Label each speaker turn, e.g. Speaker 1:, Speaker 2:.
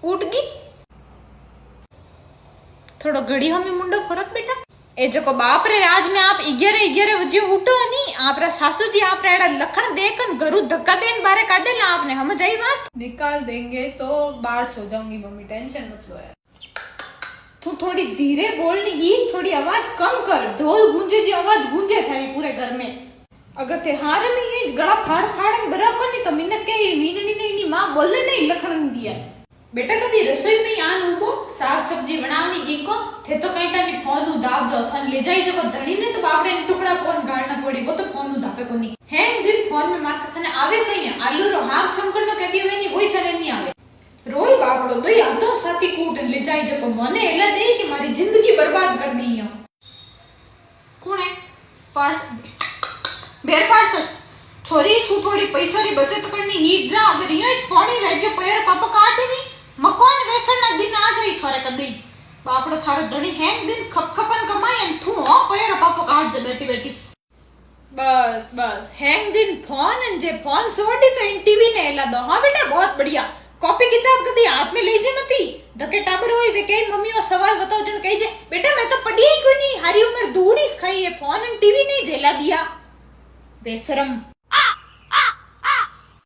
Speaker 1: उठ गई थोड़ो घड़ी हमें मुंडो फरक बेटा ए जको बाप रे आज में आप 11 बजे उठो नहीं आप रा सासू जी आप रा लखन देखन घरू धक्का देन बारे काटेला आपने समझ आई बात।
Speaker 2: निकाल देंगे तो बाहर सो जाऊंगी मम्मी, टेंशन मत लो यार।
Speaker 1: तू थोड़ी धीरे बोलनी ही, थोड़ी आवाज कम कर, ढोल गूंजे जी आवाज गूंजे थारी पूरे घर में। अगर ते हार में ये गला फाड़ फाड़ बराबर नहीं तो मिनक के मीननी नहीं मां बोलने नहीं लखन दिया बेटा कदी रसोई में आन उबो साग सब्जी बनावनी हीको थे तो कई टाइम फोन दाब दो थन ले जाई जको धणी ने तो बापड़े टुकड़ा फोन गाड़ना पड़ी वो तो फोन दापे कोनी है दिन फोन में माथा थने आवे कई है आलू रो हाथ छमकड़ नो कहती होवे नी वही थने नहीं आवे रोई बापड़ो दो या तो साथी कूट ले जाई जको मने एला दे कि मारी जिंदगी बर्बाद कर दी है। कौन है पार्स बेर पार्सल छोरी तू थोड़ी पैसा री बचत करनी ही जा अगर ये पानी रह जे पैर पापा काटे नी मकान वेसन ना दिन आ जाई थारे कदी बापड़ो थारो धणी है दिन खपखपन कमाई अन तू हो पैर पापा काट जे बेटी बेटी बस बस हैंग दिन फोन अन जे फोन छोड़ी तो इन टीवी ने एला दो। हां बेटा बहुत बढ़िया कॉपी किताब कदी हाथ में ले जे मती धके टाबर होई वे कई मम्मी और सवाल बताओ जन कही जे बेटा मैं तो पढ़ी ही कोई नहीं हरी उम्र दूड़ी खाई है फोन अन टीवी नहीं झेला दिया बेशरम।